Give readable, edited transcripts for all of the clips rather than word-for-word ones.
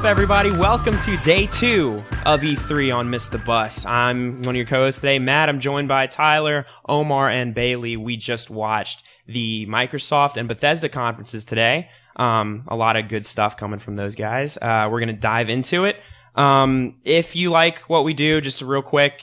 up, everybody? Welcome to day 2 of E3 on Miss the Bus. I'm one of your co-hosts today, Matt. I'm joined by Tyler, Omar, and Bailey. We just watched the Microsoft and Bethesda conferences today. A lot of good stuff coming from those guys. We're going to dive into it. If you like what we do, just real quick,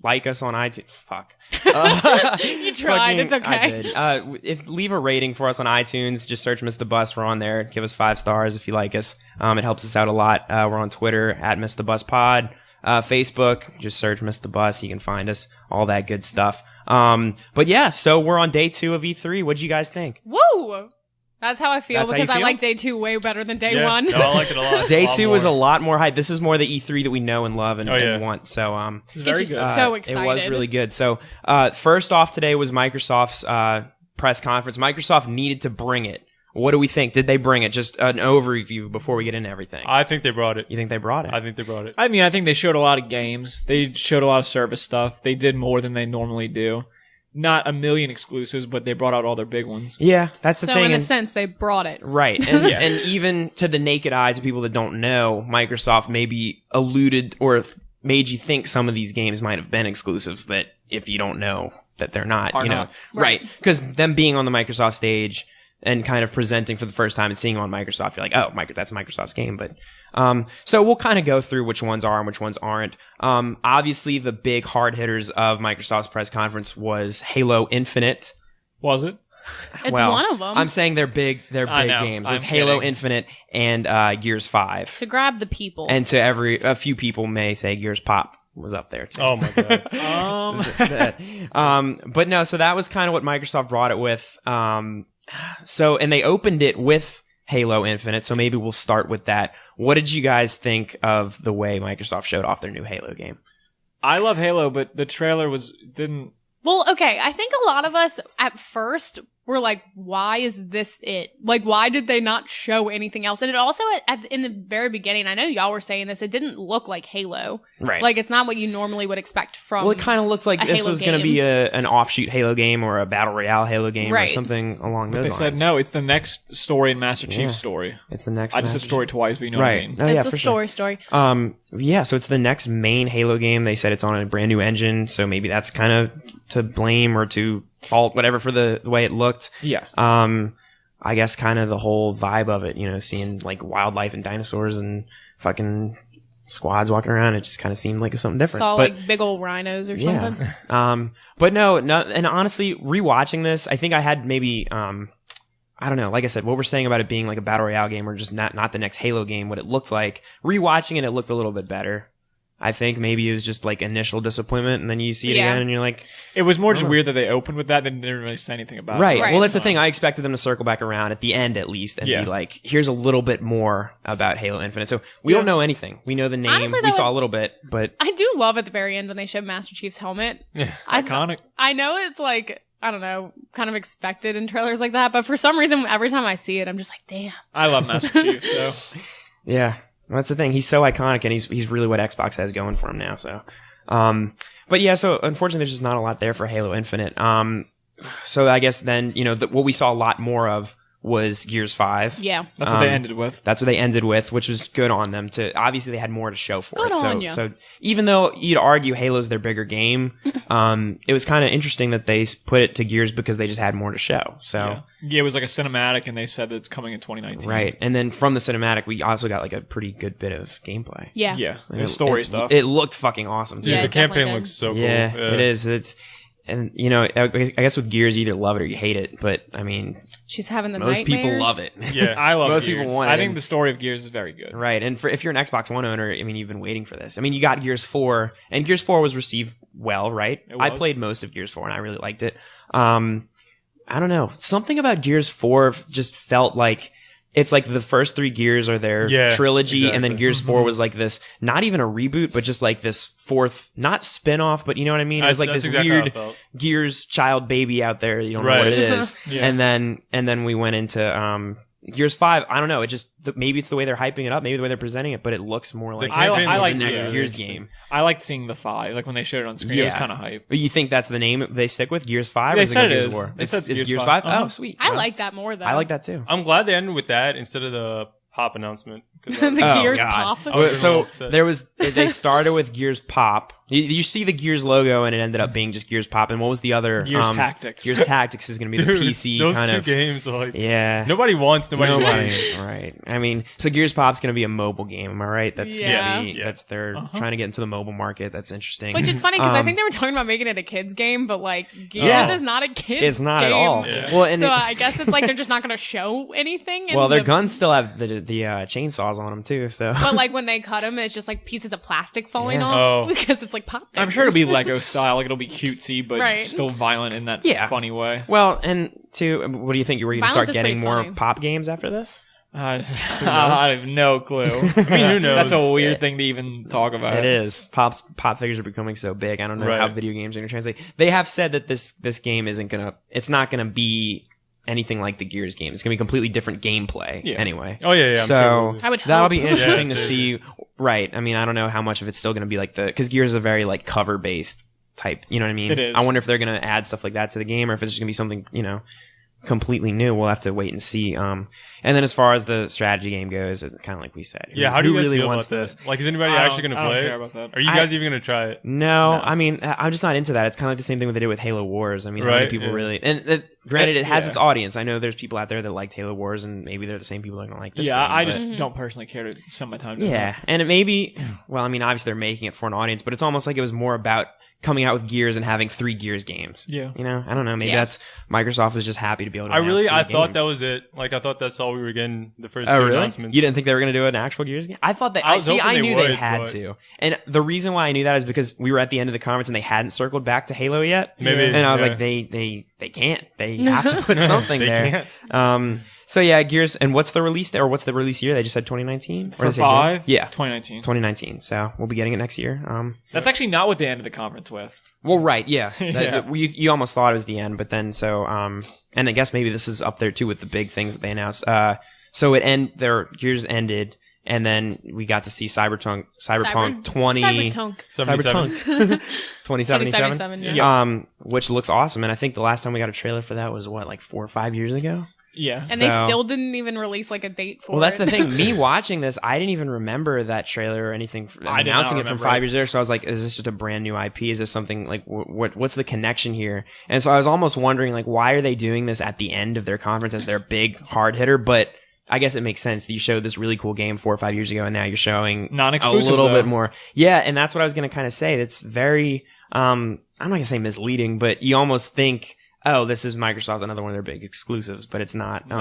like us on iTunes. Fuck. You tried. It's okay. I did. Leave a rating for us on iTunes. Just search Miss the Bus. We're on there. Give us 5 stars if you like us. It helps us out a lot. We're on Twitter at Miss the Bus Pod. Facebook, just search Miss the Bus. You can find us. All that good stuff. But yeah, so we're on day 2 of E3. What'd you guys think? Woo! That's how I feel. That's because how you I feel? like day 2 way better than day 1. No, I like it a lot. Day 2 was a lot more hype. This is more the E3 that we know and love and want. So, very good. So excited. It was really good. So, first off today was Microsoft's press conference. Microsoft needed to bring it. What do we think? Did they bring it? Just an overview before we get into everything. I think they brought it. You think they brought it? I think they brought it. I mean, I think they showed a lot of games. They showed a lot of service stuff. They did more than they normally do. Not a million exclusives, but they brought out all their big ones. Yeah, that's the thing. So in a sense, they brought it. Right. And, and even to the naked eye, to people that don't know, Microsoft maybe alluded or made you think some of these games might have been exclusives that if you don't know that they're not, not. Right. Because them being on the Microsoft stage and kind of presenting for the first time and seeing on Microsoft, you're like, oh, that's Microsoft's game. But so we'll kind of go through which ones are and which ones aren't. Obviously, the big hard hitters of Microsoft's press conference was Halo Infinite. Was it? It's one of them. I'm saying they're big games. It was Halo Infinite and Gears 5. To grab the people. And to a few people may say Gears Pop was up there too. Oh my god. But no, so that was kind of what Microsoft brought it with. So, and they opened it with Halo Infinite, so maybe we'll start with that. What did you guys think of the way Microsoft showed off their new Halo game? I love Halo, but the trailer didn't... Well, okay, I think a lot of us at first were like, why is this it? Like, why did they not show anything else? And it also, in the very beginning, I know y'all were saying this, it didn't look like Halo. Right. Like, it's not what you normally would expect from Well, it kind of looks like this was going to be an offshoot Halo game or a Battle Royale Halo game or something along those lines. They said, no, it's the next story in Master Chief's story. It's the next I just said story twice, but you know what I mean. Oh, it's a story. Yeah, so it's the next main Halo game. They said it's on a brand new engine, so maybe that's kind of to blame or to fault, whatever, for the way it looked. Yeah. I guess kind of the whole vibe of it, seeing like wildlife and dinosaurs and fucking squads walking around, it just kind of seemed like something different. Saw like big old rhinos or something. But no, and honestly, rewatching this, I think I had maybe, I don't know, like I said, what we're saying about it being like a Battle Royale game or just not the next Halo game, what it looked like, rewatching it looked a little bit better. I think maybe it was just like initial disappointment, and then you see it again, and you're like... It was more just weird that they opened with that, and didn't really say anything about it. Right. Well, that's the thing. I expected them to circle back around at the end, at least, and be like, here's a little bit more about Halo Infinite. So we don't know anything. We know the name. Honestly, we saw a little bit, but... I do love at the very end when they showed Master Chief's helmet. Yeah, iconic. I know it's like... I don't know, kind of expected in trailers like that, but for some reason, every time I see it, I'm just like, damn. I love Master Chief, so... Yeah. Well, that's the thing. He's so iconic, and he's really what Xbox has going for him now. So, but yeah. So unfortunately, there's just not a lot there for Halo Infinite. So I guess then what we saw a lot more of was Gears 5. Yeah, that's what they ended with. That's what they ended with, which was good on them. Obviously they had more to show for good it. On you. So even though you'd argue Halo's their bigger game, it was kind of interesting that they put it to Gears because they just had more to show. So yeah, it was like a cinematic, and they said that it's coming in 2019. Right, and then from the cinematic, we also got like a pretty good bit of gameplay. Yeah. There's story stuff. It looked fucking awesome. Dude, the campaign looks so cool. Yeah, it is. And I guess with Gears, you either love it or you hate it. But I mean, she's having the most nightmares. people love it. Yeah, I love most Gears. people want it. I think the story of Gears is very good. Right, and if you're an Xbox One owner, I mean, you've been waiting for this. I mean, you got Gears 4, and Gears 4 was received well, right? I played most of Gears 4, and I really liked it. I don't know, something about Gears 4 just felt like it's like the first 3 Gears are their trilogy, and then Gears 4 was like this, not even a reboot, but just like this fourth, not spin-off, but you know what I mean? It was like this weird Gears child baby out there. You don't know what it is. And then we went into Gears 5, I don't know. It just maybe it's the way they're hyping it up, maybe the way they're presenting it, but it looks more like I like the next Gears game. I liked seeing the 5, like when they showed it on screen. It was kind of hype. But you think that's the name they stick with, Gears 5? They or is said it it Gears is. War? They said It's Gears 5. Uh-huh. Oh, sweet. I like that more though. I like that too. I'm glad they ended with that instead of the pop announcement. The Gears Pop. So they started with Gears Pop. You see the Gears logo, and it ended up being just Gears Pop. And what was the other? Gears Tactics. Gears Tactics is going to be the PC those kind two of games. Are like, yeah. Nobody wants. Nobody. Right. I mean, so Gears Pop's going to be a mobile game. Am I right? That's Yeah. That's they're trying to get into the mobile market. That's interesting. Which is funny because I think they were talking about making it a kids game, but like Gears is not a kids. It's not game. at all. Yeah. Well, and So I guess it's like they're just not going to show anything. well, their guns still have the chainsaws on them too. So, But like when they cut them, it's just like pieces of plastic falling Yeah. off Oh. because it's like pop. I'm sure it'll be figures. Lego style, like it'll be cutesy, but Right. still violent in that Yeah. funny way. well, and what do you think? Were you going to Violence start is getting pretty more funny. pop games after this? I have no clue. I mean, who knows? That's a weird thing to even talk about. It is. Pop figures are becoming so big. I don't know Right. how video games are going to translate. They have said that this game it's not going to be anything like the Gears game. It's going to be completely different gameplay anyway. Oh yeah. I'm So sure. I would that'll hope. be interesting Yeah, to see. Right. I mean, I don't know how much of it's still going to be like because Gears is a very like cover based type. You know what I mean? It is. I wonder if they're going to add stuff like that to the game, or if it's just going to be something completely new. We'll have to wait and see. And then as far as the strategy game goes, it's kind of like we said. Yeah. How do Who you guys really feel wants about this? this? Like, is anybody I actually don't- going to I don't play? care about that. Are you guys even going to try it? No, I mean, I'm just not into that. It's kind of like the same thing they did with Halo Wars. I mean, how many Right, people yeah. really? And granted, it has Yeah. its audience. I know there's people out there that liked Halo Wars, and maybe they're the same people that don't like this. Yeah, game, I but- just don't personally care to spend my time doing yeah, and it may be. Well, I mean, obviously they're making it for an audience, but it's almost like it was more about coming out with Gears and having 3 Gears games. Yeah. You know, I don't know. Maybe Yeah. that's Microsoft was just happy to be able to. I announce 3 thought games. that was it. Like, I thought that's all we were getting the first Oh two really? announcements. You didn't think they were going to do an actual Gears game? I thought that. I was hoping I they knew they would, had but- to, and the reason why I knew that is because we were at the end of the conference and they hadn't circled back to Halo yet. Maybe, and I was yeah. like, they can't. They have to put something They there. can't. So yeah, Gears. And what's the release there? Or what's the release year? They just said 2019 For they say Jan? 5? Yeah, 2019. 2019. So we'll be getting it next year. That's actually not what they ended the conference with. Well, right, yeah. Yeah. You almost thought it was the end, but then and I guess maybe this is up there too with the big things that they announced. So their Gears ended, and then we got to see Cyberpunk Cyberpunk. 2077, 2077, yeah. which looks awesome. And I think the last time we got a trailer for that was like 4 or 5 years ago. Yeah. And they So- still didn't even release like a date for it. Well, that's the thing. Me watching this, I didn't even remember that trailer or anything I did not announcing it from remember 5 it. years later. So I was like, is this just a brand new IP? Is this something like what's the connection here? And so I was almost wondering like, why are they doing this at the end of their conference as their big hard hitter? But I guess it makes sense. You showed this really cool game 4 or 5 years ago, and now you're showing Non-exclusive, a little though. bit more. Yeah, and that's what I was going to kind of say. It's very, I'm not going to say misleading, but you almost think, oh, this is Microsoft, another one of their big exclusives, but it's not.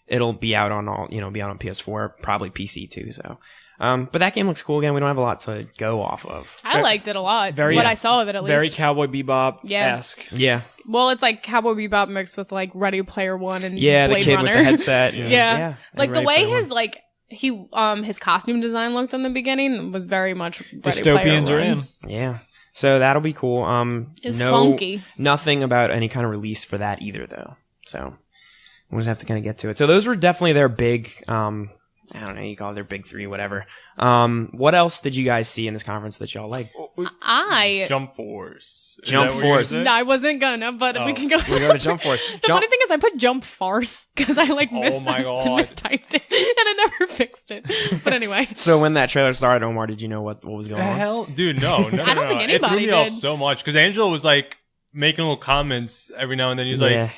It'll be out on be out on PS4, probably PC too. So, but that game looks cool. Again, we don't have a lot to go off of. I liked it a lot. Very- what yeah. I saw of it at Very least. Cowboy Bebop-esque. Yeah, Well, it's like Cowboy Bebop mixed with like Ready Player One and yeah, Blade the kid Runner. with the headset. Yeah. Like and the Ready way Player his One. like his costume design looked in the beginning was very much Ready Player Dystopians are One. in. Yeah. So that'll be cool. It's funky. Nothing about any kind of release for that either, though. So we'll just have to kind of get to it. So those were definitely their big. I don't know. You call it their big 3, whatever. What else did you guys see in this conference that y'all liked? Jump Force. Is Jump that what you're Force. gonna No, say? I wasn't gonna, but we can go. We go to Jump Force. The funny thing is, I put Jump Farce because I like Oh my God. mistyped it, and I never fixed it. But anyway, So when that trailer started, Omar, did you know what was going The on? hell, dude? No. I don't think It threw anybody me off did. so much because Angelo was like making little comments every now and then. He's Yeah. like,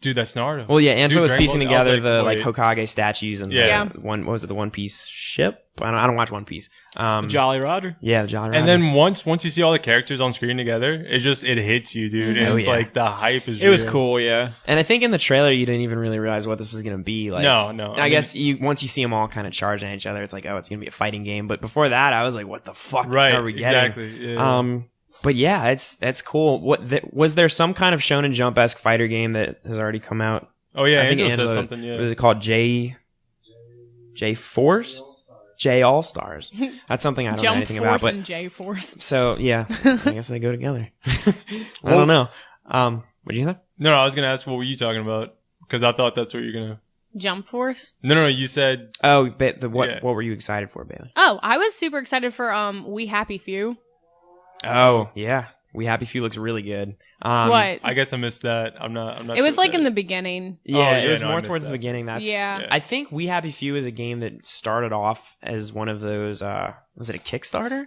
"Dude, that's Naruto." Well, yeah, Angelo Dude, was Dragon piecing Ball- I was together the wait. Hokage statues and Yeah. the one. What was it? The One Piece ship? I don't watch One Piece. Jolly Roger. Yeah, the Jolly Roger. And then once you see all the characters on screen together, it hits you, dude. And Oh, it's yeah. like the hype is. It was real. cool, yeah. And I think in the trailer you didn't even really realize what this was going to be. Like, No. I guess once you see them all kind of charge at each other, it's like, oh, it's going to be a fighting game. But before that, I was like, what the fuck Right, are we getting? exactly. Yeah. But yeah, it's cool. Was there some kind of Shonen Jump-esque fighter game that has already come out? Oh yeah, I think Angelo Angelo said something. Yeah. Was it called J Force? J All Stars. That's something I don't know Jump anything Force about. But and J Force. so yeah, I guess they go together. I don't know. What do you think? No, I was gonna ask what were you talking about because I thought that's what you're gonna. Jump Force. No, you said. Oh, but what Yeah. what were you excited for, Bailey? Oh, I was super excited for We Happy Few. Oh yeah, We Happy Few looks really good. What? I guess I missed that. I'm not. It was sure like in the that- beginning. Yeah, Oh, it was no, I more missed towards the that. beginning. That's Yeah. Yeah. I think We Happy Few is a game that started off as one of those. Was it a Kickstarter?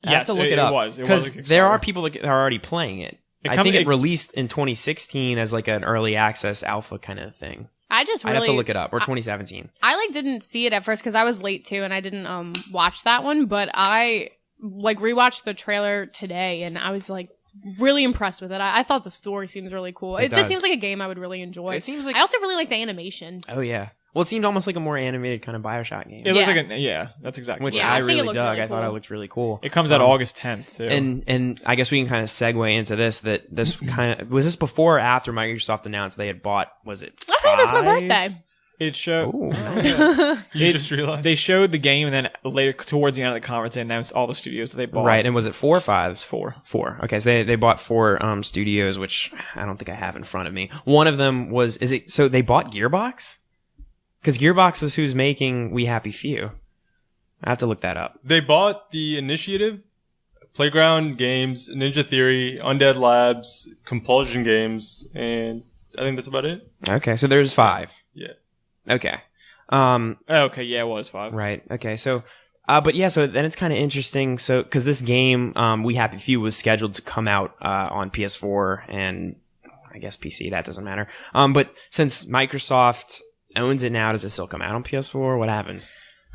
I have Yes, to look it it up was. It was because a there are Kickstarter. people that are already playing it. It I come- think it it- released in 2016 as like an early access alpha kind of thing. I just I really have to look it up, or 2017. I like didn't see it at first because I was late too, and I didn't watch that one. But I like rewatched the trailer today, and I was like really impressed with it. I thought the story seems really cool. It does. just seems like a game I would really enjoy. It seems like I also really like the animation. oh yeah. Well, it seemed almost like a more animated kind of BioShock game, It looked Yeah. like that's exactly. which Yeah, I I think it really looked dug. really I thought it cool. looked really cool. It comes out August 10th too. And I guess we can kind of segue into this. That this kind of was this before or after Microsoft announced they had bought. Was it? I think that's my 5? birthday. it showed. Ooh, You just realized. They showed the game, and then later, towards the end of the conference, they announced all the studios that they bought. right. And was it 4 or 5? 4. 4. Okay, so they bought 4 studios, which I don't think I have in front of me. One of them was so they bought Gearbox? Because Gearbox was who's making We Happy Few. I have to look that up. They bought the Initiative, Playground Games, Ninja Theory, Undead Labs, Compulsion Games, and I think that's about it. Okay, so there's 5. Yeah. Okay. Okay, yeah, it was 5. Right. Okay. So, but yeah. So then it's kind of interesting. So because this game, We Happy Few, was scheduled to come out on PS4 and I guess PC. That doesn't matter. But since Microsoft owns it now, does it still come out on PS4? What happened?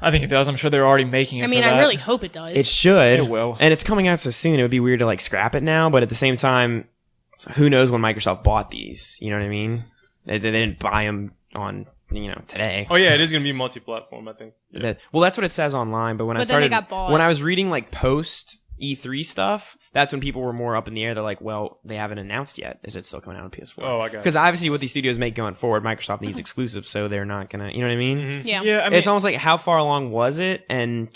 I think it does. I'm sure they're already making it. I mean, for I that. really hope it does. It should. It will. And it's coming out so soon. It would be weird to like scrap it now. But at the same time, who knows when Microsoft bought these? You know what I mean? They didn't buy them on today. Oh yeah, it is gonna be multi-platform. I think. Yeah. Well, that's what it says online. But when But I then they started, got bought. when I was reading like post E3 stuff, that's when people were more up in the air. They're like, "Well, they haven't announced yet. Is it still coming out on PS4?" Oh, I got it. Because obviously, what these studios make going forward, Microsoft needs exclusives, so they're not gonna. You know what I mean? Mhm. yeah. Yeah, I mean, It's almost like how far along was it, and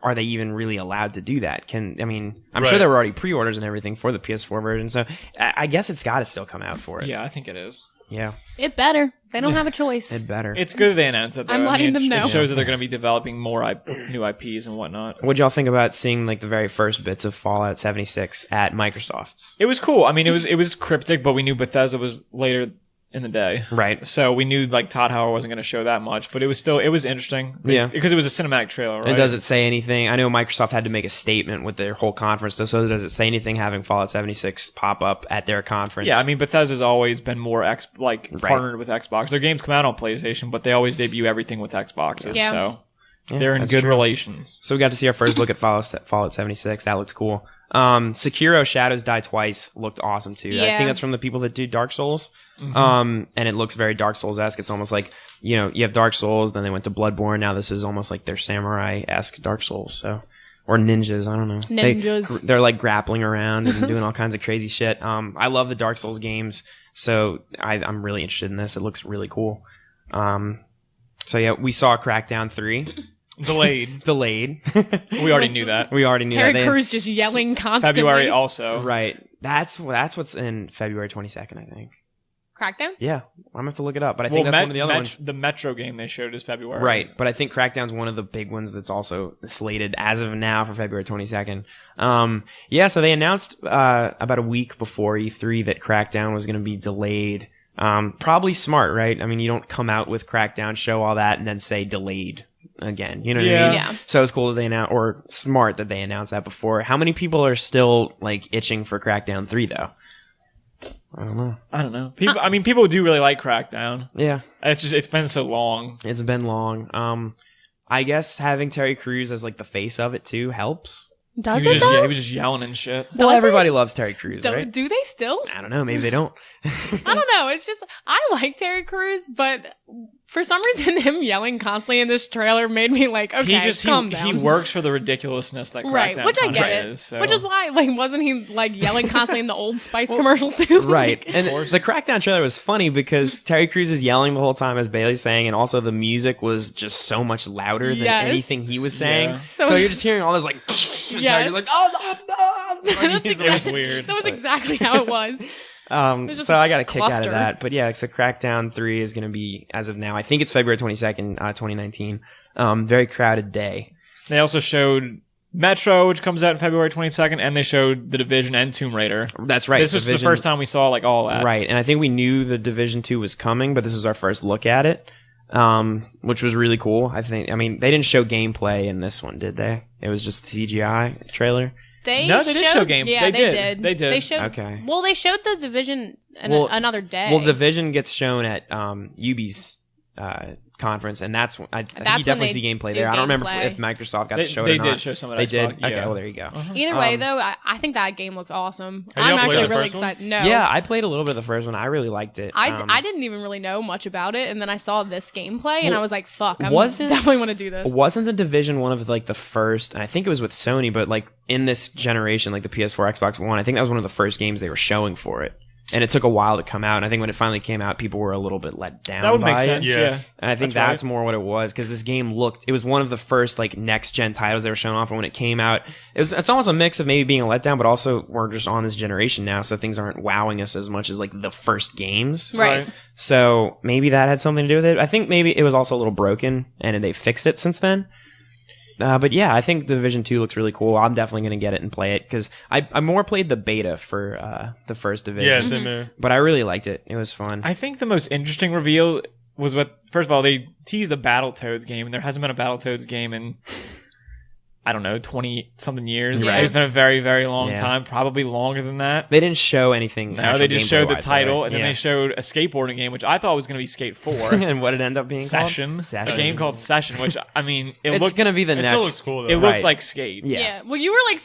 are they even really allowed to do that? I'm sure Right. there were already pre-orders and everything for the PS4 version, so I guess it's got to still come out for it. yeah, I think it is. Yeah, It better. They don't have a choice. it better. It's good that they announced it. Though. I'm letting them It know. shows that they're going to be developing more new IPs and whatnot. What'd y'all think about seeing like the very first bits of Fallout 76 at Microsoft's? It was cool. I mean, it was cryptic, but we knew Bethesda was later in the day. Right. So we knew like Todd Howard wasn't going to show that much, but it was interesting. Yeah. Because it was a cinematic trailer, right? And does it say anything? I know Microsoft had to make a statement with their whole conference. So does it say anything having Fallout 76 pop up at their conference? Yeah, I mean Bethesda's always been more partnered with Xbox. Their games come out on PlayStation, but they always debut everything with Xboxes. Yeah. So Yeah, they're in that's good true. relations. So we got to see our first look at Fallout 76. That looks cool. Sekiro Shadows Die Twice looked awesome too. I Yeah. think that's from the people that do Dark Souls. And it looks very Dark Souls-esque. It's almost like, you have Dark Souls, then they went to Bloodborne. Now this is almost like their samurai-esque Dark Souls. So, or ninjas. I don't know. Ninjas. They're like grappling around and doing all kinds of crazy shit. I love the Dark Souls games. So I'm really interested in this. It looks really cool. So yeah, we saw Crackdown 3 Delayed. delayed. We already knew that. We already knew Terry that. Crews just yelling constantly. February also. Right. That's what's in February 22nd, I think. Crackdown? Yeah. I'm going to have to look it up, but I think that's one of the other ones. The Metro game they showed is February. Right. But I think Crackdown's one of the big ones that's also slated as of now for February 22nd. Yeah, so they announced about a week before E3 that Crackdown was going to be delayed. Probably smart, right? I mean, you don't come out with Crackdown, show all that, and then say delayed again. You know what I Yeah. mean? Yeah. So it's cool that they announced, or smart that they announced that before. How many people are still like itching for Crackdown 3 though? I don't know. I don't know. People do really like Crackdown. Yeah, It's been so long. it's been long. I guess having Terry Crews as like the face of it too helps. Does He it was though? he was just yelling and shit. Well, Does everybody loves Terry Crews, Do, right? do they still? I don't know. Maybe they don't. I don't know. It's just I like Terry Crews, but for some reason, him yelling constantly in this trailer made me like, okay, calm down. He works for the ridiculousness that Crackdown right, which I kinda get it. is, so. Which is why, like, wasn't he like yelling constantly in the Old Spice commercials too? Right. Like, And the Crackdown trailer was funny because Terry Crews is yelling the whole time as Bailey's saying, and also the music was just so much louder than Yes. anything he was saying. Yeah. So you're just hearing all this like, and Terry's like, oh, no. That's It was weird. That was exactly how it was. was just So I got a kick out cluster. of that. But yeah, so Crackdown 3 is going to be, as of now, I think it's February 22nd, 2019. Very crowded day. They also showed Metro, which comes out on February 22nd, and they showed The Division and Tomb Raider. That's right. This was the first time we saw like all that. Right, and I think we knew the Division 2 was coming, but this was our first look at it, which was really cool. I mean, they didn't show gameplay in this one, did they? It was just the CGI trailer. They did show game. Yeah, they did. They did. They showed. Okay. Well, they showed the Division another day. Well, Division gets shown at Ubi's conference, and that's when I think you definitely see gameplay there. I don't remember if Microsoft got to show it or not. They did show some of They that. did? Yeah. Okay, well, there you go. Either way, though, I think that game looks awesome. Have y'all I'm played actually the really first one? excited. No. Yeah, I played a little bit of the first one. I really liked it. I didn't even really know much about it, and then I saw this gameplay, and I was like, "Fuck, I wasn't- definitely want to do this." Wasn't the Division one of like the first, and I think it was with Sony, but like in this generation, like the PS4, Xbox One, I think that was one of the first games they were showing for it. And it took a while to come out. And I think when it finally came out, people were a little bit let down. That would by make sense. it. Yeah. And I think that's more what it was, because this game it was one of the first like next gen titles they were showing off. And when it came out, it's almost a mix of maybe being a letdown, but also we're just on this generation now, so things aren't wowing us as much as like the first games. Right. So maybe that had something to do with it. I think maybe it was also a little broken, and they fixed it since then. But yeah, I think Division 2 looks really cool. I'm definitely going to get it and play it, because I more played the beta for the first Division. Yeah, same here. But I really liked it. It was fun. I think the most interesting reveal was first of all, they teased a Battletoads game, and there hasn't been a Battletoads game in, I don't know, 20-something years. Yeah. It's been a very, very long Yeah. time, probably longer than that. They didn't show anything. No, they just showed the gameplay-wise, title, though, right? and then they showed a skateboarding game, which I thought was going to be Skate 4. And what it ended up being Session. called? A game called Session, which, I mean, it It's looked... going to be the It next. still looks cool, though. It looked Right. like Skate. Yeah. Well, you were like,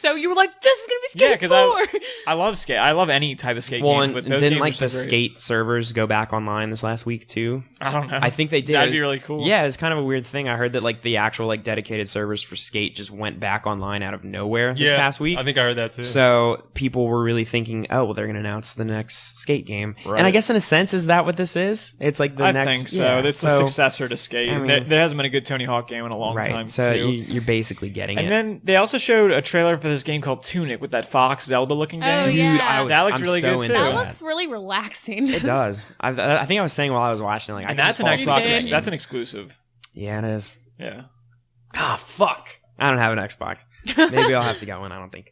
this is gonna be Skate Yeah, because 4. I love Skate. I love any type of skate Well, game, and but those didn't games like are the so great. skate servers go back online this last week too? I don't know. I think they did. That'd It was- be really cool. Yeah, it's kind of a weird thing. I heard that like the actual like dedicated servers for Skate just went back online out of nowhere this past week. I think I heard that too. So people were really thinking, oh, well, they're going to announce the next Skate game. Right. And I guess in a sense, is that what this is? It's like the I next. think so. Yeah, It's the successor to Skate. I mean- there hasn't been a good Tony Hawk game in a long right. time, So too. you're basically getting And it. then they also showed a trailer for this game called Tunic with that Fox Zelda looking game. Oh, Dude, yeah. That looks I'm really so good, into too. That that. looks really relaxing. It does. I think I was saying while I was watching, like, And I that's an could just fall Xbox. asleep to that That's game. an exclusive. Yeah, it is. Yeah. Ah, fuck. I don't have an Xbox. Maybe I'll have to get one. I don't think.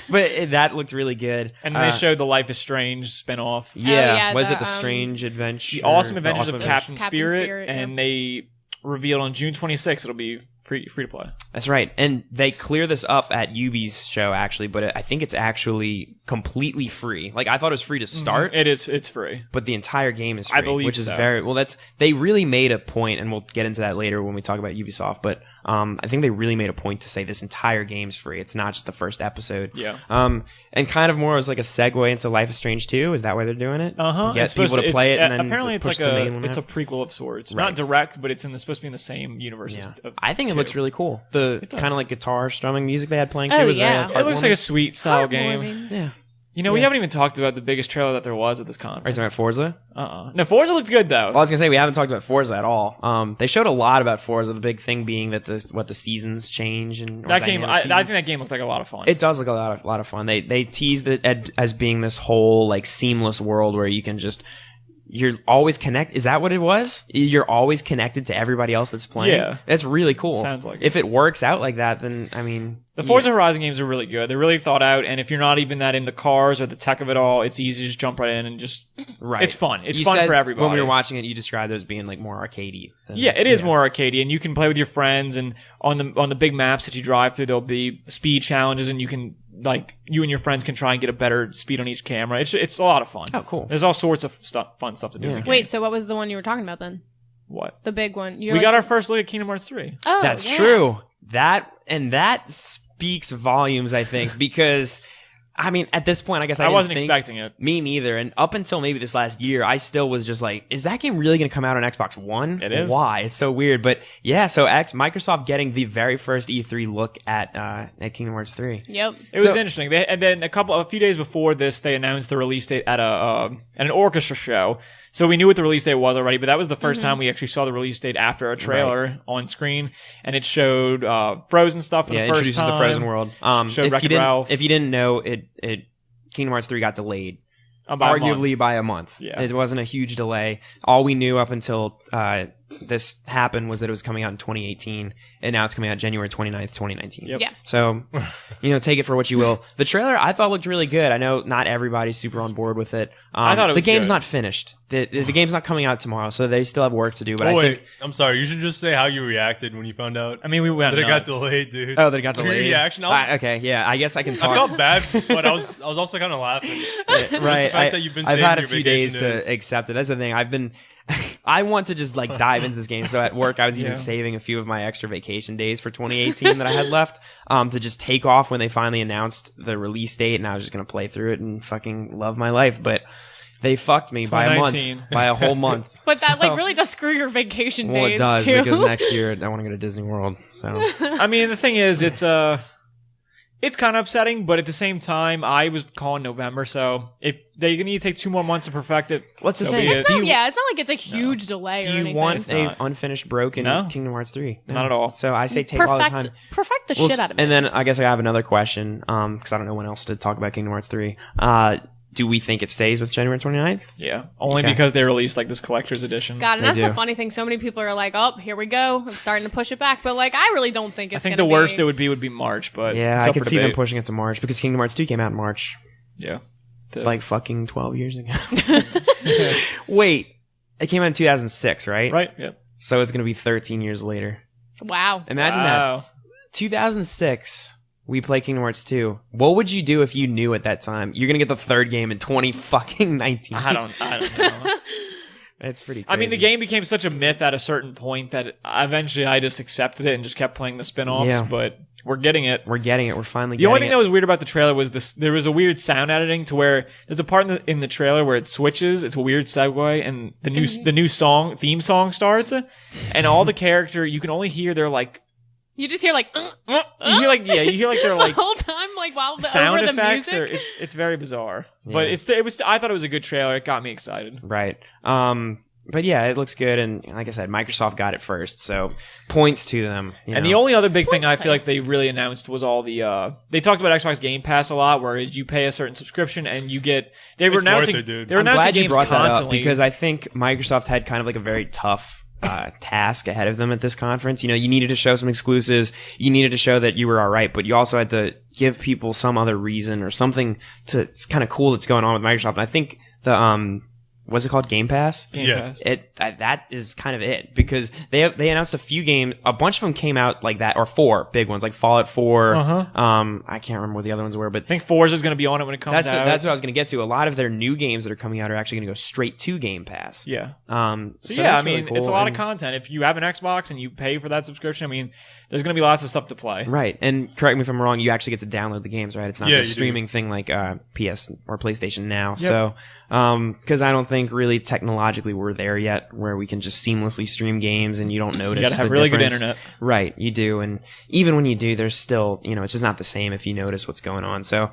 But that looked really good. And then they showed the Life is Strange spinoff. Yeah, yeah, was the, it the Strange Adventure? The Awesome Adventures Awesome of Adventures? Captain Captain Spirit. Spirit, yeah. And they revealed on June 26th it'll be free to play. That's right. And they clear this up at Ubi's show, actually, but I think it's actually completely free. Like, I thought it was free to start, It's free. but the entire game is free. I believe which is so. very well. They really made a point, and we'll get into that later when we talk about Ubisoft. But I think they really made a point to say this entire game's free. It's not just the first episode. Yeah. And kind of more as like a segue into Life is Strange 2. Is that why they're doing it? It's Get people to play it, and then apparently it's push like the main one it's a out? prequel of sorts. Right. Not direct, but it's supposed to be in the same universe. Yeah. Of I think it two. looks really cool. The does. kind of like guitar strumming music they had playing too Oh, was yeah. very It looks like a heartwarming. sweet style game. Heartwarming. Yeah. You know, we haven't even talked about the biggest trailer that there was at this Are you conference. talking about Forza? No, Forza looked good though. Well, I was gonna say we haven't talked about Forza at all. They showed a lot about Forza. The big thing being that the seasons change and or that game, dynamic I seasons. think that game looked like a lot of fun. It does look a lot of fun. They teased it as being this whole like seamless world where you can just you're always connected. Is that what it was? You're always connected to everybody else that's playing. Yeah. That's really cool. Sounds like if it works out like that, then I mean The Forza Horizon games are really good. They're really thought out, and if you're not even that into cars or the tech of it all, it's easy to just jump right in and just. right. It's fun. It's You fun said for everybody. When we were watching it, you described it as being like more arcadey. Yeah, it is more arcadey, and you can play with your friends. And on the big maps that you drive through, there'll be speed challenges, and you can you and your friends can try and get a better speed on each camera. It's a lot of fun. Oh, cool. There's all sorts of fun stuff to do. in the game. Wait, so what was the one you were talking about then? What? The big one. We got our first look at Kingdom Hearts 3. Oh, That's yeah. true. That speaks volumes, I think, because I mean, at this point, I guess I wasn't didn't think- expecting it. Me neither. And up until maybe this last year, I still was just like, is that game really going to come out on Xbox One? It is. Why? It's so weird. But yeah, so Microsoft getting the very first E3 look at Kingdom Hearts 3. Yep. It was So- interesting. And then a few days before this, they announced the release date at an orchestra show. So we knew what the release date was already, but that was the first time we actually saw the release date after a trailer on screen, and it showed Frozen stuff for Yeah, the first introduces time. the Frozen world. Showed Wreck-It Ralph. If you didn't know, Kingdom Hearts 3 got delayed. About a month. Arguably by a month. Yeah. It wasn't a huge delay. All we knew up until this happened was that it was coming out in 2018, and now it's coming out January 29th, 2019. Yep. Yeah. So, take it for what you will. The trailer I thought looked really good. I know not everybody's super on board with it. I thought it was the game's good. not finished. The game's not coming out tomorrow, so they still have work to do. But Oh, I wait. think I'm sorry. You should just say how you reacted when you found out. I mean, we went That it got nuts. delayed, dude. that it got Your delayed. reaction. Okay, yeah, I guess I can I talk. felt bad, but I was also kind of laughing. Right. the fact that you've been I've saving had a your few days vacation to accept it. That's the thing. I want to just like dive into this game. So at work, I was even Yeah. saving a few of my extra vacation days for 2018 that I had left to just take off when they finally announced the release date, and I was just gonna play through it and fucking love my life. But they fucked me by a month, 2019. by a whole month. But that like really does screw your vacation Well, days it does too. because next year I want to go to Disney World. So I mean, the thing is, it's kind of upsetting, but at the same time, I was calling November, so if they need to take 2 more months to perfect it, what's the so thing? be It's it. not, yeah, it's not like it's a huge delay Do or you anything. want It's a not. unfinished broken No. Kingdom Hearts 3? No. Not at all. So I say take all the time. Perfect the Well, shit out of it. and then I guess I have another question, because I don't know when else to talk about Kingdom Hearts 3. Do we think it stays with January 29th? Yeah, only Okay. because they released like this collector's edition. God, and They that's do. the funny thing. So many people are like, "Oh, here we go. I'm starting to push it back." But like, I really don't think it's. I think gonna the worst be. it would be March, but Yeah, it's I up could for see them debate. pushing it to March because Kingdom Hearts 2 came out in March, Yeah, like fucking 12 years ago. Wait, it came out in 2006, right? right. Yeah. So it's going to be 13 years later. Wow. Imagine that. Wow. 2006, we play Kingdom Hearts 2. What would you do if you knew at that time you're going to get the third game in 2019? I don't know. It's pretty crazy. I mean, the game became such a myth at a certain point that eventually I just accepted it and just kept playing the spin-offs, Yeah. but we're getting it. We're getting it. We're finally The getting only thing it. that was weird about the trailer was this. There was a weird sound editing to where there's a part in the trailer where it switches. It's a weird segue, and the new theme song starts, and all the character you can only hear their like. You just hear like You hear like they're the like whole time, like while the, sound over the effects, music. or it's very bizarre. Yeah. But it was. I thought it was a good trailer. It got me excited. Right. But yeah, it looks good, and like I said, Microsoft got it first, so points to them. And the only other big thing I Points feel like they really announced was all the they talked about Xbox Game Pass a lot, where you pay a certain subscription and you get they were It's worth announcing it, dude. they were I'm announcing glad you games brought that up constantly because I think Microsoft had kind of like a very tough task ahead of them at this conference. You know, you needed to show some exclusives, you needed to show that you were all right, but you also had to give people some other reason or something to it's kind of cool that's going on with Microsoft. And I think the what's it called? Game Pass? Game Yeah. Pass. That is kind of it because they announced a few games. A bunch of them came out like that, or 4 big ones like Fallout 4. Uh-huh. I can't remember what the other ones were, but I think Forza is going to be on it when it comes out. that's what I was going to get to. A lot of their new games that are coming out are actually going to go straight to Game Pass. yeah. So Yeah, I that's really mean, cool. it's a lot of And- content. If you have an Xbox and you pay for that subscription, I mean, there's going to be lots of stuff to play. Right, and correct me if I'm wrong. You actually get to download the games, right? It's not Yeah, just you do. streaming thing like PS or PlayStation now. So, because I don't think really technologically we're there yet, where we can just seamlessly stream games and you don't notice. You got to have the really good difference. internet. Right, you do, and even when you do, there's still, it's just not the same if you notice what's going on. So,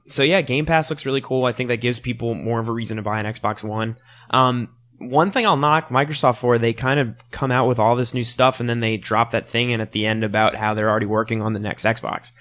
so yeah, Game Pass looks really cool. I think that gives people more of a reason to buy an Xbox One. One thing I'll knock Microsoft for, they kind of come out with all this new stuff and then they drop that thing in at the end about how they're already working on the next Xbox.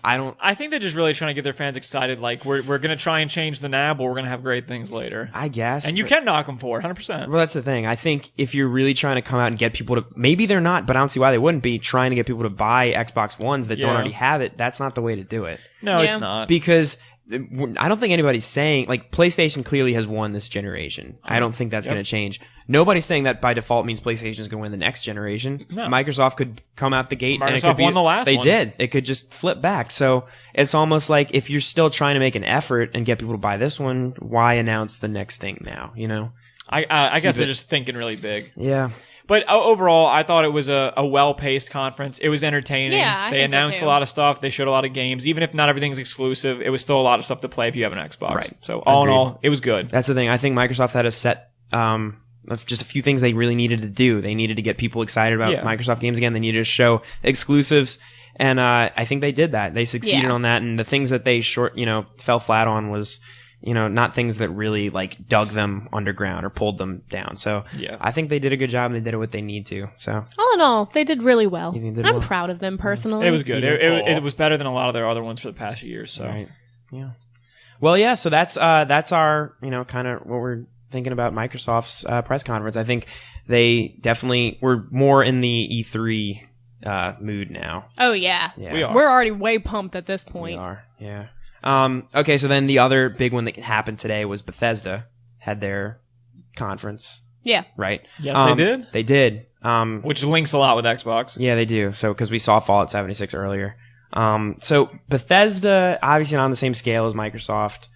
I think they're just really trying to get their fans excited. Like, we're going to try and change the now, but we're going to have great things later. I guess. And you can knock them for it, 100%. Well, that's the thing. I think if you're really trying to come out and get people to, maybe they're not, but I don't see why they wouldn't be trying to get people to buy Xbox Ones that don't Yeah. already have it. That's not the way to do it. No, Yeah. it's not. Because I don't think anybody's saying, like, PlayStation clearly has won this generation. I don't think that's going to change. Nobody's saying that by default means PlayStation is going to win the next generation. No. Microsoft could come out the gate and it Microsoft could be, won the last they one. did. It could just flip back. So it's almost like if you're still trying to make an effort and get people to buy this one, why announce the next thing now, I guess Keep they're it- just thinking really big. Yeah. But overall, I thought it was a well-paced conference. It was entertaining. Yeah, I they think so, announced too. a lot of stuff. They showed a lot of games. Even if not everything's exclusive, it was still a lot of stuff to play if you have an Xbox. Right. So all in Agreed. all, it was good. That's the thing. I think Microsoft had a set of just a few things they really needed to do. They needed to get people excited about Yeah. Microsoft games again. They needed to show exclusives, and I think they did that. They succeeded Yeah. on that. And the things that they fell flat on was, not things that really like dug them underground or pulled them down. So Yeah. I think they did a good job and they did it what they need to. So All in all, they did really well. You think they did I'm well? proud of them personally. It was good. Either or. It was better than a lot of their other ones for the past year. So right, yeah. Well, yeah. So that's our kind of what we're thinking about Microsoft's press conference. I think they definitely were more in the E3 mood now. Oh yeah. We are. We're already way pumped at this We point. are, yeah. Okay, so then the other big one that happened today was Bethesda had their conference, Yeah. right? Yes, they did. They did. Which links a lot with Xbox. Yeah, they do. So, because we saw Fallout 76 earlier. So Bethesda, obviously not on the same scale as Microsoft.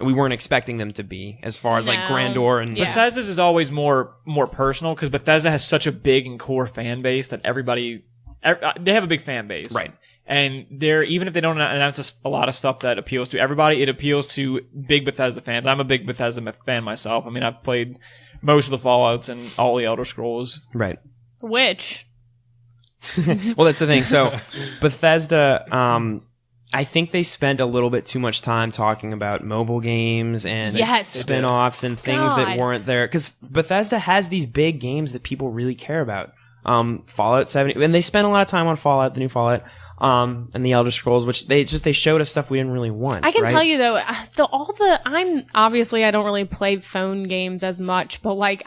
We weren't expecting them to be as far as like No. grandeur and Yeah. Bethesda's is always more personal because Bethesda has such a big and core fan base that they have a big fan base, Right. And they're even if they don't announce a lot of stuff that appeals to everybody, it appeals to big Bethesda fans. I'm a big Bethesda fan myself. I mean, I've played most of the Fallouts and all the Elder Scrolls. right. Which Well, that's the thing. So Bethesda, I think they spent a little bit too much time talking about mobile games and Yes. spin-offs and things that God. weren't there. Because Bethesda has these big games that people really care about. Fallout 70, and they spent a lot of time on Fallout, the new Fallout, and the Elder Scrolls, which they showed us stuff we didn't really want. I can right? tell you though, I don't really play phone games as much, but like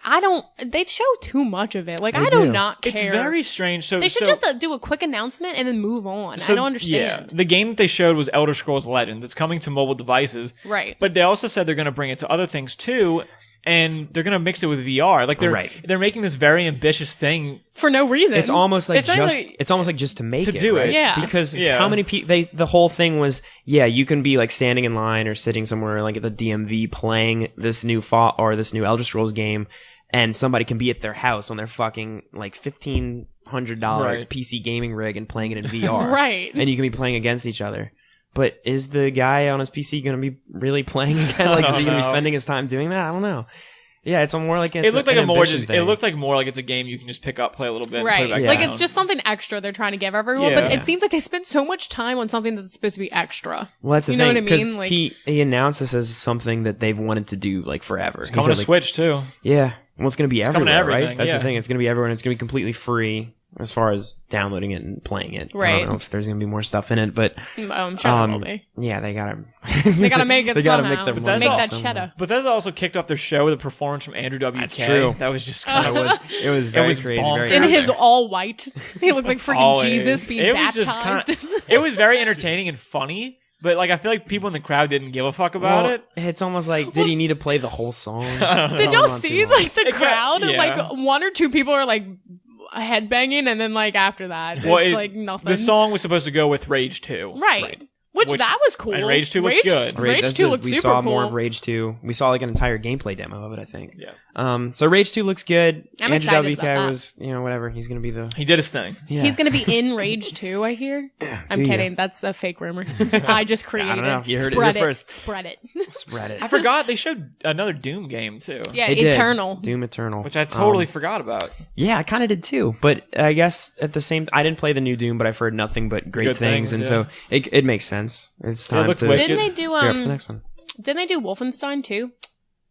they show too much of it. Like I do do. not care. It's very strange. So They should just do a quick announcement and then move on. So, I don't understand. Yeah, the game that they showed was Elder Scrolls Legends. It's coming to mobile devices, Right. But they also said they're going to bring it to other things too, and they're going to mix it with VR. Like they're making this very ambitious thing. For no reason. It's almost like It's not like- it's almost like just to make to it, do it. right? Yeah. Because Yeah. how many people? The whole thing was, you can be like standing in line or sitting somewhere like at the DMV playing this new this new Elder Scrolls game, and somebody can be at their house on their fucking like $1,500 Right. PC gaming rig and playing it in VR, Right. And you can be playing against each other. But is the guy on his PC going to be really playing again? Like, is he going to be know. spending his time doing that? I don't know. Yeah, it's more like It looked like an more ambition just. thing. It looked like more like it's a game you can just pick up, play a little bit, and right. put it back Like down. it's just something extra they're trying to give everyone, but Yeah. it seems like they spent so much time on something that's supposed to be extra. Well, that's the You know thing. what I 'Cause mean? Like- he announced this as something that they've wanted to do like forever. He coming said, to like, Switch too. Yeah, well, it's going to be coming to everywhere, right? everything, That's yeah. the thing. It's going to be everywhere, and it's going to be completely free as far as downloading it and playing it. I Right. don't know if there's going to be more stuff in it, but I'm sure there will be. yeah, they got to. They gotta make it They gotta somehow. make their money Make that somehow. cheddar. Bethesda also kicked off their show with a performance from Andrew WK. That's true. That was just It kind of was. It was very was crazy. bonkers. Very In crazy. his all white. He looked like freaking always. Jesus being It was baptized. just kinda, it was very entertaining and funny, but like I feel like people in the crowd didn't give a fuck about Well, it. It's almost like, did he need to play the whole song? Did y'all see like the It got- crowd? yeah. Like one or two people are like headbanging, and then like after that, it's Well, like nothing. The song was supposed to go with Rage 2. right? Which that was cool. and Rage 2 looked good. Rage that's 2 it. looked we super saw cool. more of Rage 2. We saw like an entire gameplay demo of it, I think. Yeah. So Rage 2 looks good. I'm Andrew excited WK about that. was, whatever. He's going to be the. He did his thing. Yeah. He's gonna be in Rage 2, I hear. I'm do kidding. That's a fake rumor. I just created. know. You heard it Spread here first. Spread it. Spread it. I forgot they showed another Doom game too. Yeah, They did. Eternal. Doom Eternal. Which I totally forgot about. Yeah, I kind of did too. But I guess at the same I didn't play the new Doom, but I've heard nothing but great Good things. things, And yeah. so it makes sense. It's time looked to wicked. Didn't they do gear up for the next one. Didn't they do Wolfenstein too?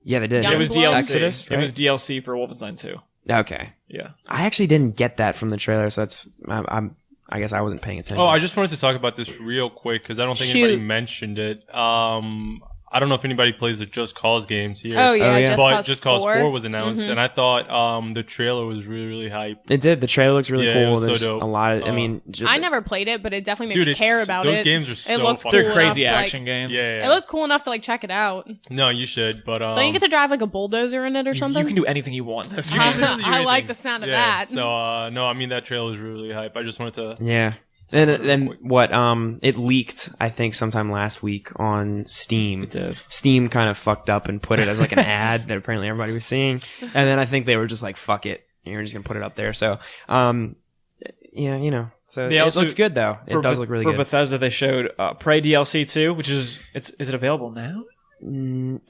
Yeah, they did. Young It was Blood? DLC. Exodus, It was right? DLC for Wolfenstein 2. Okay. Yeah. I actually didn't get that from the trailer, so that's I guess I wasn't paying attention. Oh, I just wanted to talk about this real quick because I don't think Shoot. anybody mentioned it. I don't know if anybody plays the Just Cause games here. Oh yeah, Oh, yeah. But Just Cause 4. 4 was announced, and I thought the trailer was really, really hype. It did. The trailer looks really Yeah, it cool. was so There's dope. a lot of. I mean, I never played it, but it definitely made Dude, me it's- care about those it. games are so It looked fun. cool They're crazy enough to, action games. Yeah. It looked cool enough to like check it out. No, you should, but Don't you get to drive like a bulldozer in it or something? You can do anything you want. Those You can games. literally do I like anything. the sound of Yeah, that. So no, I mean that trailer was really, really hype. I just wanted to. Yeah. And what it leaked I think sometime last week on Steam. It did. Steam kind of fucked up and put it as like an ad that apparently everybody was seeing. And then I think they were just like, fuck it. You're just going to put it up there. So yeah, so They it also- looks good though. It does look really for good. Bethesda, they showed Prey DLC 2, which is it available now?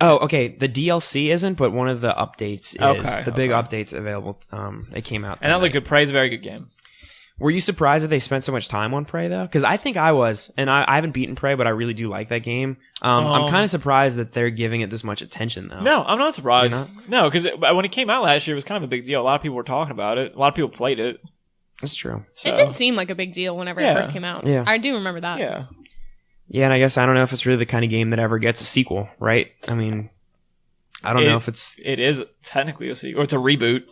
Oh, okay. The DLC isn't, but one of the updates is. Okay, The big update's available. It came out. And that tonight. looked good. Prey is a very good game. Were you surprised that they spent so much time on Prey though? Because I think I was, and I haven't beaten Prey, but I really do like that game. I'm kind of surprised that they're giving it this much attention though. No, I'm not surprised. You're No, because when it came out last year, it was kind of a big deal. A lot of people were talking about it. A lot of people played it. That's true. So, It did seem like a big deal whenever Yeah. it first came out. Yeah. I do remember that. Yeah. Yeah, and I guess I don't know if it's really the kind of game that ever gets a sequel, right? I mean, I don't know if it's... It is technically a sequel. Or it's a reboot.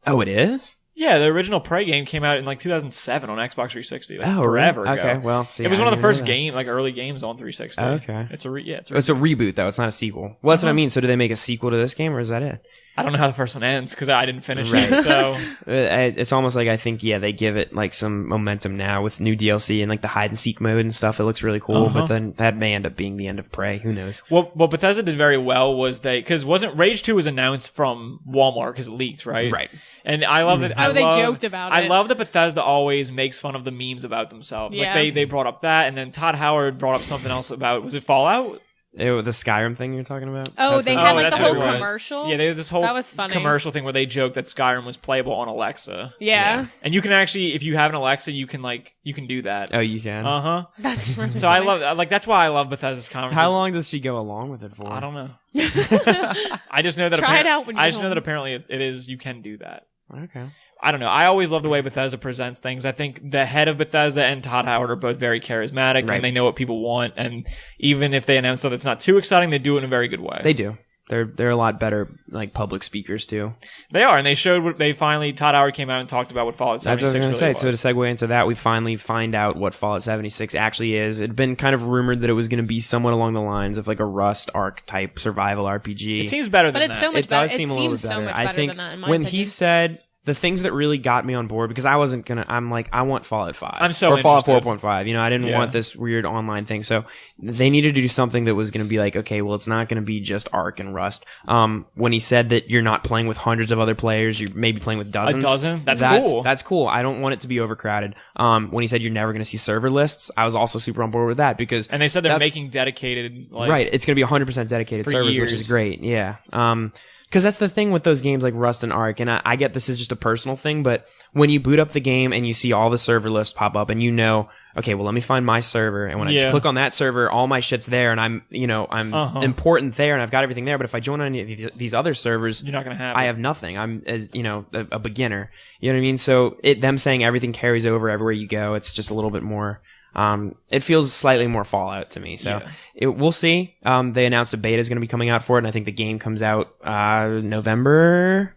Oh, it is? Yeah, the original Prey game came out in like 2007 on Xbox 360. Like Oh, forever really? ago. Okay, well, see, it was I one of the didn't know first that. early games on 360. Okay. It's a It's a reboot, though. It's not a sequel. Well, that's what I mean. So do they make a sequel to this game, or is that it? I don't know how the first one ends because I didn't finish Right. it. So It's almost like I think, they give it like some momentum now with new DLC and like the hide and seek mode and stuff. It looks really cool, but then that may end up being the end of Prey. Who knows? what Bethesda did very well was because wasn't Rage 2 was announced from Walmart because it leaked, right? Right. And I love that. Oh, they joked about I it. love that Bethesda always makes fun of the memes about themselves. Yeah. Like they brought up that, and then Todd Howard brought up something else about was it Fallout? The Skyrim thing you're talking about? Oh, That's they what- had like that's the what whole it was. commercial. Yeah, they had this whole That was funny. commercial thing where they joked that Skyrim was playable on Alexa. Yeah. And you can actually, if you have an Alexa, you can do that. Oh, you can? That's really So I funny. love that's why I love Bethesda's conferences. How long does she go along with it for? I don't know. I just know that. Try it out when I you're just know home. that apparently it is. You can do that. Okay. I don't know. I always love the way Bethesda presents things. I think the head of Bethesda and Todd Howard are both very charismatic, Right. and they know what people want. And even if they announce stuff that's not too exciting, they do it in a very good way. They do. They're a lot better like public speakers too. They are, and they showed what they finally. Todd Howard came out and talked about what Fallout 76 That's what I was going to really say. was. So to segue into that, we finally find out what Fallout 76 actually is. It'd been kind of rumored that it was going to be somewhat along the lines of like a Rust Arc type survival RPG. It seems better than But it's that. so much It does better. seem It a little seems bit so better. much I better think than that, in my when opinion. he said the things that really got me on board, because I wasn't gonna, I'm like, I want Fallout 5. I'm so or Fallout interested. 4.5. You know, I didn't Yeah. want this weird online thing. So they needed to do something that was gonna be like, okay, well, it's not gonna be just Arc and Rust. When he said that you're not playing with hundreds of other players, you're maybe playing with dozens. A dozen? That's cool. That's cool. I don't want it to be overcrowded. When he said you're never gonna see server lists, I was also super on board with that because and they said they're that's- making dedicated. Like, right, it's going to be 100% dedicated for servers, years. which is great. Yeah. Because that's the thing with those games like Rust and Arc, and I get this is just a personal thing, but when you boot up the game and you see all the server lists pop up and you know, okay, well, let me find my server, and when I just Yeah. click on that server, all my shit's there, and I'm important there, and I've got everything there, but if I join any of these other servers, You're not going to have I it. have nothing. I'm as a beginner. You know what I mean? So them saying everything carries over everywhere you go, it's just a little bit more. It feels slightly more Fallout to me. So we'll see. They announced a beta is going to be coming out for it, and I think the game comes out November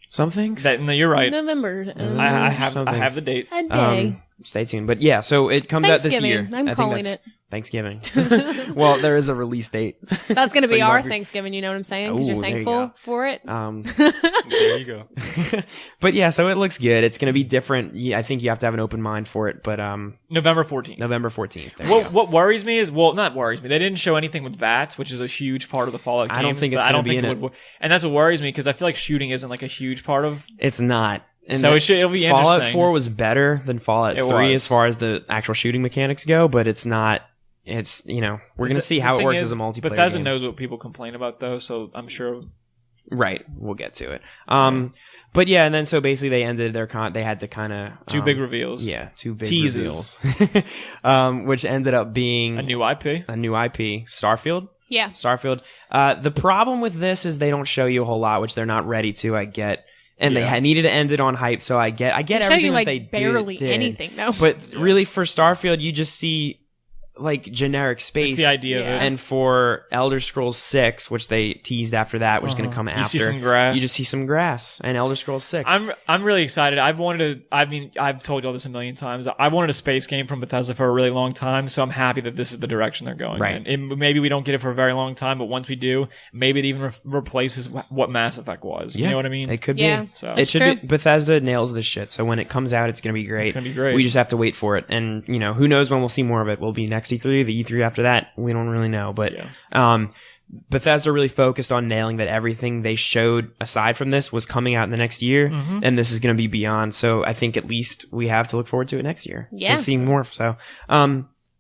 something. No, you're right. November. I have something. the date. A day. Stay tuned. But yeah, so it comes out this Thanksgiving. year. I'm I think calling that's it. Thanksgiving. Well, there is a release date. That's going to So be you our might be- Thanksgiving, you know what I'm saying? Because Ooh, you're there you thankful go. for it. There you go. But yeah, so it looks good. It's going to be different. Yeah, I think you have to have an open mind for it. But November 14th. November 14th. There you go. What worries me is, well, not worries me. They didn't show anything with VATS, which is a huge part of the Fallout game. I don't think it's I don't gonna be think in would. And that's what worries me because I feel like shooting isn't like a huge part of. It's not. And So it'll be Fallout interesting. 4 was better than Fallout It 3 was. as far as the actual shooting mechanics go, but it's not. It's we're gonna see how it thing works is, as a multiplayer Bethesda game. knows what people complain about though, so I'm sure. Right, we'll get to it. But yeah, and then so basically they ended their they had to kind of Two big reveals. Yeah, two big Teases. reveals, which ended up being A new IP. Starfield. Yeah. Starfield. The problem with this is they don't show you a whole lot, which they're not ready to. I get, and they needed to end it on hype, so I get Show everything you that like they barely did. anything, though. But really, for Starfield, you just see like generic space. It's the idea of Yeah. it. And for Elder Scrolls 6, which they teased after that, which is going to come You after, see some grass. you just see some grass and Elder Scrolls 6. I'm really excited. I've told you all this a million times. I wanted a space game from Bethesda for a really long time, so I'm happy that this is the direction they're going Right. in. Maybe we don't get it for a very long time, but once we do, maybe it even replaces what Mass Effect was. You know what I mean? It could Yeah. be. So- It That's should true. be. Bethesda nails this shit. So when it comes out, it's going to be great. It's gonna be great. We just have to wait for it. And, who knows when we'll see more of it. Will it be next E3, the E3 after that? We don't really know. But, Bethesda really focused on nailing that everything they showed aside from this was coming out in the next year. Mm-hmm. And this is going to be beyond. So I think at least we have to look forward to it next year. Yeah. To seeing more. So,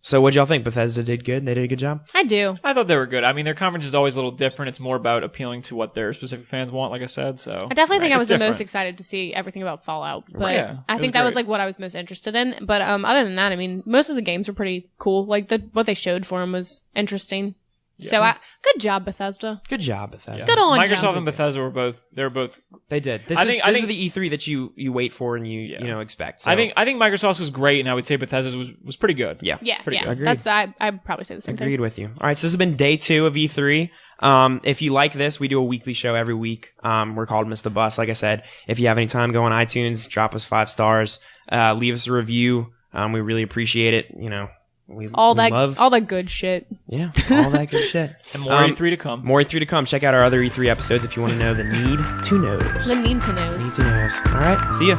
so what'd y'all think? Bethesda did good? They did a good job? I do. I thought they were good. I mean, their conference is always a little different. It's more about appealing to what their specific fans want, like I said. So I definitely think I It's was the most different. excited to see everything about Fallout. But Right. Yeah, I it think was that was great. like what I was most interested in. But other than that, I mean, most of the games were pretty cool. Like what they showed for them was interesting. So good job, Bethesda. Good job, Bethesda. Good on Microsoft ya. and Bethesda were both. They're both. They did. This I is think- the E3 that you wait for and you expect. So. I think Microsoft's was great, and I would say Bethesda's was pretty good. Yeah. Yeah, Pretty yeah. good. Agreed. That's I'd probably say the same Agreed thing. with you. All right, so this has been day 2 of E3. If you like this, we do a weekly show every week. We're called Miss the Bus. Like I said, if you have any time, go on iTunes, drop us 5 stars, leave us a review. We really appreciate it. You know, we love all that good shit. Yeah, all that good shit. And more E3 to come. More E3 to come. Check out our other E3 episodes if you want to know the need to knows. The need to knows. Need to knows. All right. See ya.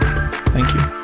Thank you.